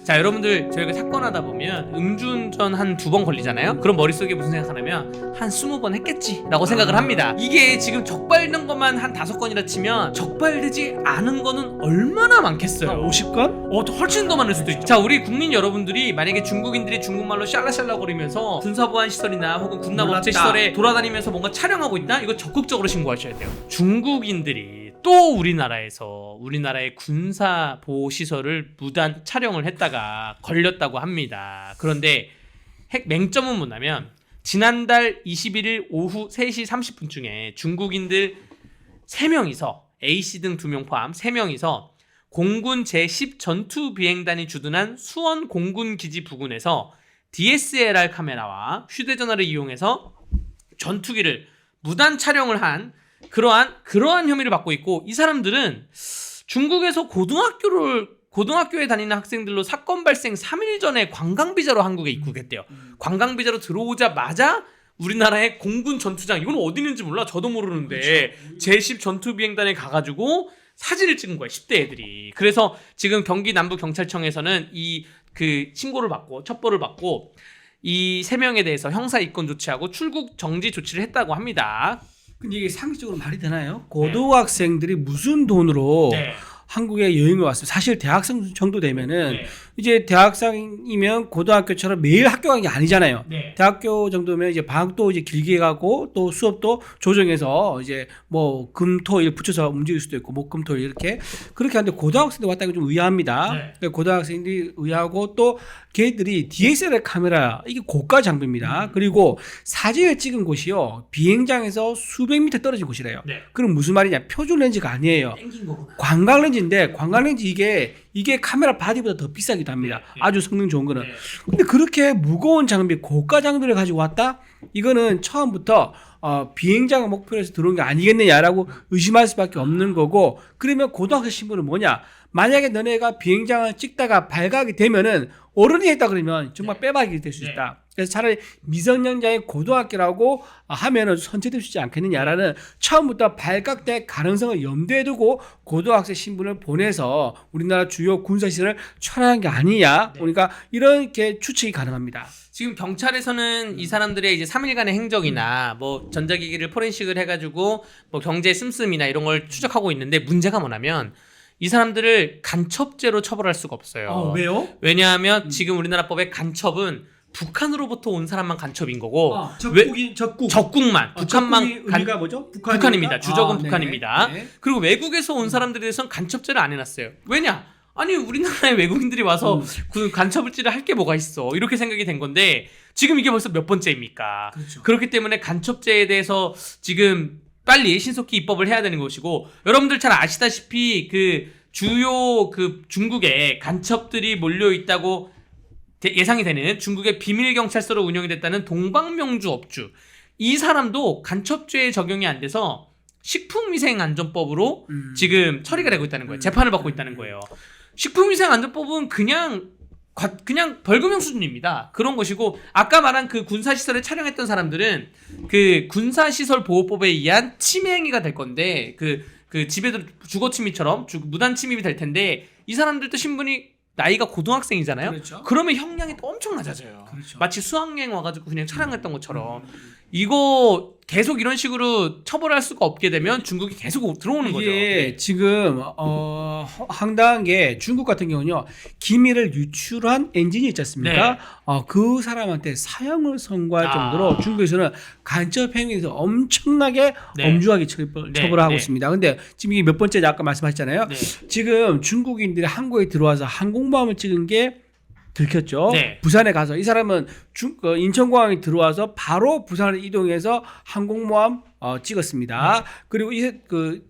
자, 여러분들 저희가 사건 하다 보면 음주운전 한 2번 걸리잖아요. 그럼 머릿속에 무슨 생각하냐면 한 20번 했겠지 라고 생각을 합니다. 이게 지금 적발된 것만 한 5건이라 치면 적발되지 않은 거는 얼마나 많겠어요. 50건? 훨씬 더 많을 수도 있죠. 자, 우리 국민 여러분들이 만약에 중국인들이 중국말로 샬라샬라거리면서 군사보안 시설이나 혹은 군납업체 시설에 돌아다니면서 뭔가 촬영하고 있다? 이거 적극적으로 신고하셔야 돼요. 중국인들이 또 우리나라의 군사 보호 시설을 무단 촬영을 했다가 걸렸다고 합니다. 그런데 맹점은 뭐냐면 지난달 21일 오후 3시 30분쯤에 중국인들 3명이서 A씨 등 2명 포함 3명이서 공군 제10 전투 비행단이 주둔한 수원 공군 기지 부근에서 DSLR 카메라와 휴대전화를 이용해서 전투기를 무단 촬영을 한 그러한 혐의를 받고 있고, 이 사람들은 중국에서 고등학교에 다니는 학생들로 사건 발생 3일 전에 관광비자로 한국에 입국했대요. 관광비자로 들어오자마자 우리나라의 공군 전투장, 이건 어디 있는지 몰라, 저도 모르는데 제10 전투비행단에 가가지고 사진을 찍은 거예요, 10대 애들이. 그래서 지금 경기 남부경찰청에서는 신고를 받고 첩보를 받고 이 3명에 대해서 형사 입건 조치하고 출국 정지 조치를 했다고 합니다. 근데 이게 상식적으로 말이 되나요? 고등학생들이 무슨 돈으로 네. 한국에 여행을 왔어요. 사실 대학생 정도 되면은 네. 이제 대학생이면 고등학교처럼 매일 학교 가는 게 아니잖아요. 네. 대학교 정도면 이제 방학도 이제 길게 가고 또 수업도 조정해서 이제 뭐 금토일 붙여서 움직일 수도 있고 목금토일 이렇게 그렇게 하는데 고등학생들 왔다는 게 좀 의아합니다. 네. 그러니까 고등학생들이 의아하고 또 걔들이 DSLR 카메라 이게 고가 장비입니다. 그리고 사진을 찍은 곳이요 비행장에서 수백 미터 떨어진 곳이래요. 네. 그럼 무슨 말이냐? 표준 렌즈가 아니에요. 땡긴 거구나. 관광 렌즈인데 관광 렌즈 이게 카메라 바디보다 더 비싸기도 합니다. 네. 아주 성능 좋은 거는. 네. 근데 그렇게 무거운 장비, 고가 장비를 가지고 왔다? 이거는 처음부터 비행장을 목표로 해서 들어온 게 아니겠느냐라고 의심할 수밖에 없는 거고, 그러면 고등학생 신분은 뭐냐? 만약에 너네가 비행장을 찍다가 발각이 되면은 어른이 했다 그러면 정말 빼박이 될 수 있다. 그래서 차라리 미성년자의 고등학교라고 하면은 선체될 수 있지 않겠느냐라는 처음부터 발각될 가능성을 염두에 두고 고등학생 신분을 보내서 우리나라 주요 군사시설을 촬영한 게 아니냐. 그러니까 이렇게 추측이 가능합니다. 지금 경찰에서는 이 사람들의 이제 3일간의 행적이나 뭐 전자기기를 포렌식을 해가지고 뭐 경제 씀씀이나 이런 걸 추적하고 있는데, 문제가 뭐냐면 이 사람들을 간첩죄로 처벌할 수가 없어요. 왜요? 왜냐하면 지금 우리나라 법의 간첩은 북한으로부터 온 사람만 간첩인 거고, 적국만 북한만 의미가 뭐죠? 북한입니다. 주적은 네. 북한입니다. 네. 그리고 외국에서 온 사람들에 대해서는 간첩죄를 안 해놨어요. 왜냐? 아니 우리나라에 외국인들이 와서 그 간첩을지를 할 게 뭐가 있어, 이렇게 생각이 된 건데 지금 이게 벌써 몇 번째입니까? 그렇죠. 그렇기 때문에 간첩죄에 대해서 지금 빨리 신속히 입법을 해야 되는 것이고, 여러분들 잘 아시다시피 그 주요 중국에 간첩들이 몰려 있다고 예상이 되는 중국의 비밀 경찰서로 운영이 됐다는 동방명주 업주, 이 사람도 간첩죄에 적용이 안 돼서 식품위생안전법으로 지금 처리가 되고 있다는 거예요. 재판을 받고 있다는 거예요. 식품위생안전법은 그냥 벌금형 수준입니다. 그런 것이고, 아까 말한 그 군사시설을 촬영했던 사람들은 그 군사시설 보호법에 의한 침해행위가 될 건데, 그 집에도 주거침입처럼 무단 침입이 될 텐데, 이 사람들도 신분이 나이가 고등학생이잖아요. 그렇죠. 그러면 형량이 또 엄청 낮아져요. 그렇죠. 마치 수학여행 와가지고 그냥 촬영했던 것처럼. 이거 계속 이런 식으로 처벌할 수가 없게 되면 중국이 계속 들어오는 거죠. 이게 지금 황당한 게 중국 같은 경우는요, 기밀을 유출한 엔진이 있지 않습니까? 네. 그 사람한테 사형을 선고할 정도로 중국에서는 간첩 행위에서 엄청나게 네. 엄중하게 처벌을 하고 있습니다. 근데 지금 이게 몇 번째냐 아까 말씀하셨잖아요. 네. 지금 중국인들이 한국에 들어와서 항공모함을 찍은 게 들켰죠. 네. 부산에 가서 이 사람은 인천공항에 들어와서 바로 부산을 이동해서 항공모함 찍었습니다. 그리고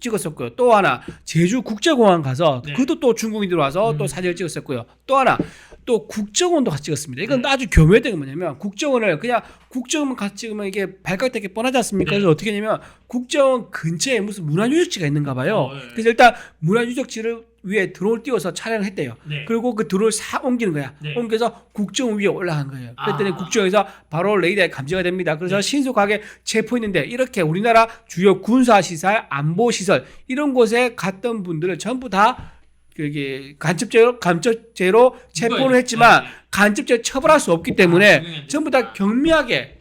찍었었고요. 또 하나 제주 국제공항 가서 그것도 또 중국인들 와서 또 사진을 찍었었고요. 또 하나 또 국정원도 같이 찍었습니다. 이건 아주 교묘했던 게 뭐냐면, 국정원을 그냥 국정원 같이 찍으면 이게 발각되게 뻔하지 않습니까? 그래서 어떻게 했냐면 국정원 근처에 무슨 문화유적지가 있는가 봐요. 그래서 일단 문화유적지를 위에 드론을 띄워서 촬영을 했대요. 그리고 그 드론을 싹 옮기는 거야. 옮겨서 국정원 위에 올라간 거예요. 그랬더니 국정원에서 바로 레이더에 감지가 됩니다. 그래서 신속하게 체포했는데, 이렇게 우리나라 주요 군사시설, 안보시설 이런 곳에 갔던 분들을 전부 다 그게 간첩죄로 체포를 이거예요. 했지만 네. 간첩죄 처벌할 수 없기 때문에 전부 다 경미하게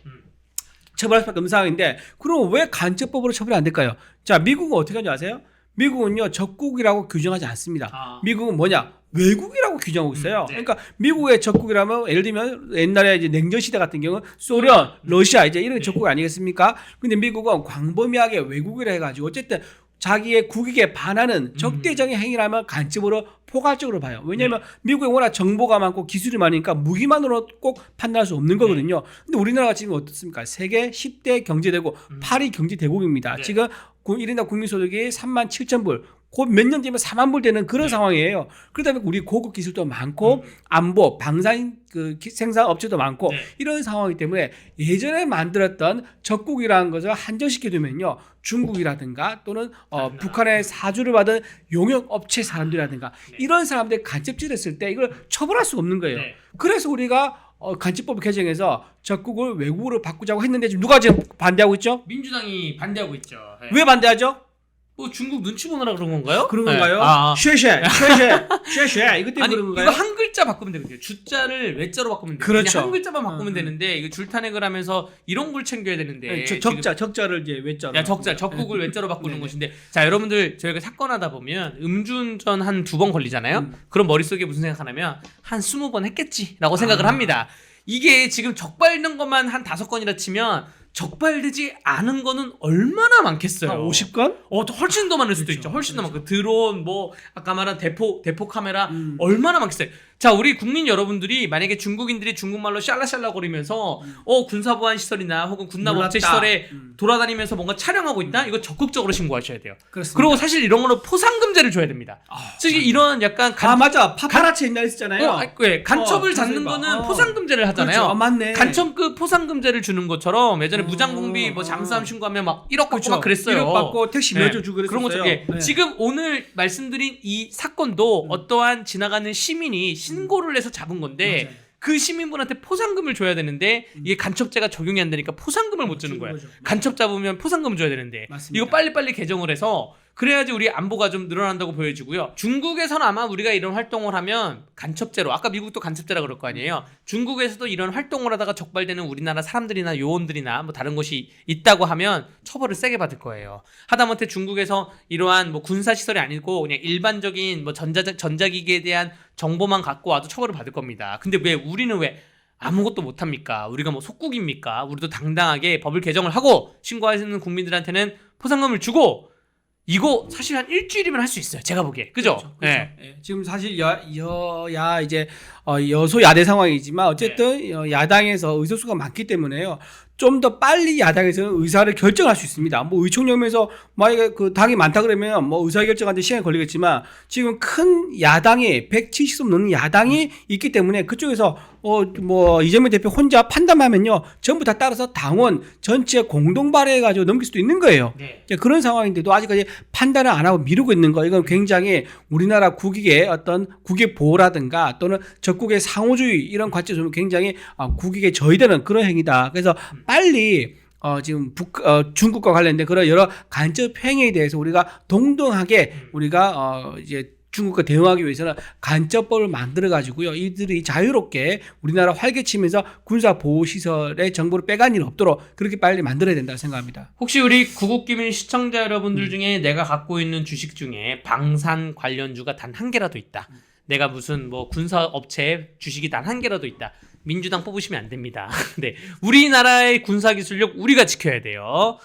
처벌할 수밖에 없는 상황인데 그럼 왜 간첩법으로 처벌이 안 될까요? 자, 미국은 어떻게 하는지 아세요? 미국은요 적국이라고 규정하지 않습니다. 미국은 뭐냐? 외국이라고 규정하고 있어요. 네. 그러니까 미국의 적국이라면 예를 들면 옛날에 이제 냉전 시대 같은 경우는 소련, 러시아 이제 이런 게 적국 아니겠습니까? 근데 미국은 광범위하게 외국이라 해가지고 어쨌든 자기의 국익에 반하는 적대적인 행위라면 간첩으로 포괄적으로 봐요. 왜냐하면 미국에 워낙 정보가 많고 기술이 많으니까 무기만으로 꼭 판단할 수 없는 거거든요. 근데 우리나라가 지금 어떻습니까? 세계 10대 경제대국, 8위 경제대국입니다. 네. 지금 1인당 국민소득이 37,000불, 곧 몇 년 뒤면 4만 불 되는 그런 상황이에요. 그러다 보니까 우리 고급 기술도 많고 안보, 방산 생산 업체도 많고 이런 상황이기 때문에 예전에 만들었던 적국이라는 것을 한정시켜 두면요. 중국이라든가 또는 북한의 사주를 받은 용역 업체 사람들이라든가 이런 사람들이 간첩질을 했을 때 이걸 처벌할 수가 없는 거예요. 그래서 우리가 간첩법을 개정해서 적국을 외국으로 바꾸자고 했는데 지금 누가 지금 반대하고 있죠? 민주당이 반대하고 있죠. 네. 왜 반대하죠? 뭐 중국 눈치 보느라 그런 건가요? 그런 건가요? 쉐쉐 이것 때문에 아니 그런 건가요? 이거 한 글자 바꾸면 되거든요. 주자를 외자로 바꾸면 돼요. 그렇죠. 그냥 한 글자만 바꾸면 되는데 이거 줄탄핵을 하면서 이런 걸 챙겨야 되는데 적자를 이제 외자로. 야 적국을 외자로 바꾸는 것인데 자 여러분들 저희가 사건하다 보면 음주운전 한 2번 걸리잖아요. 그럼 머릿속에 무슨 생각하냐면 한 20번 했겠지라고 생각을 합니다. 이게 지금 적발된 것만 한 5건이라 치면 적발되지 않은 거는 얼마나 많겠어요. 한 50건? 훨씬 더 많을 수도 있죠. 훨씬 더 많고 드론 뭐 아까 말한 대포 카메라 얼마나 많겠어요. 자, 우리 국민 여러분들이 만약에 중국인들이 중국말로 샬라샬라거리면서 군사보안 시설이나 혹은 군납 업체 시설에 돌아다니면서 뭔가 촬영하고 있다? 이거 적극적으로 신고하셔야 돼요. 그렇습니다. 그리고 사실 이런 거는 포상금제를 줘야 됩니다. 특히 이런 약간 맞아. 파파라치 옛날에 있었잖아요. 간첩을 잡는 거는 포상금제를 하잖아요. 그렇죠. 맞네. 간첩급 포상금제를 주는 것처럼 예전에 무장공비 뭐 잠수함 신고하면 막 1억 받고 막 그랬어요. 1억 받고 택시 면허 주고 그랬어요. 그런 것처럼 지금 오늘 말씀드린 이 사건도 어떠한 지나가는 시민이 신고를 해서 잡은 건데 맞아요. 그 시민분한테 포상금을 줘야 되는데 이게 간첩죄가 적용이 안 되니까 포상금을 못 주는 거예요. 간첩 잡으면 포상금 줘야 되는데 맞습니다. 이거 빨리빨리 개정을 해서 그래야지 우리 안보가 좀 늘어난다고 보여지고요. 중국에서는 아마 우리가 이런 활동을 하면 간첩죄로 아까 미국도 간첩죄라 그럴 거 아니에요. 중국에서도 이런 활동을 하다가 적발되는 우리나라 사람들이나 요원들이나 뭐 다른 것이 있다고 하면 처벌을 세게 받을 거예요. 하다못해 중국에서 이러한 뭐 군사시설이 아니고 그냥 일반적인 뭐 전자기기에 대한 정보만 갖고 와도 처벌을 받을 겁니다. 근데 왜 우리는 왜 아무것도 못합니까? 우리가 뭐 속국입니까? 우리도 당당하게 법을 개정을 하고 신고하시는 국민들한테는 포상금을 주고 이거 사실 한 일주일이면 할 수 있어요. 제가 보기에. 그죠? 그렇죠. 네. 지금 사실 여야 이제 여소야대 상황이지만 어쨌든 야당에서 의석수가 많기 때문에요. 좀 더 빨리 야당에서는 의사를 결정할 수 있습니다. 뭐 의총령에서 만약에 그 당이 많다 그러면 뭐 의사 결정하는데 시간이 걸리겠지만 지금 큰 야당이 170석 넘는 야당이 있기 때문에 그쪽에서 뭐 이재명 대표 혼자 판단하면요 전부 다 따라서 당원 전체 공동 발의해가지고 넘길 수도 있는 거예요. 그런 상황인데도 아직까지 판단을 안 하고 미루고 있는 거 이건 굉장히 우리나라 국익의 어떤 국익 보호라든가 또는 적국의 상호주의 이런 관점에서 굉장히 국익에 저해되는 그런 행위다. 그래서 빨리 지금 중국과 관련된 그런 여러 간첩 행위에 대해서 우리가 동등하게 우리가 이제 중국과 대응하기 위해서는 간첩법을 만들어 가지고요. 이들이 자유롭게 우리나라 활개치면서 군사 보호 시설의 정보를 빼간 일 없도록 그렇게 빨리 만들어야 된다고 생각합니다. 혹시 우리 구국기민 시청자 여러분들 중에 내가 갖고 있는 주식 중에 방산 관련주가 단 한 개라도 있다. 내가 무슨 뭐 군사 업체 주식이 단 한 개라도 있다. 민주당 뽑으시면 안 됩니다. 네. 우리나라의 군사 기술력 우리가 지켜야 돼요.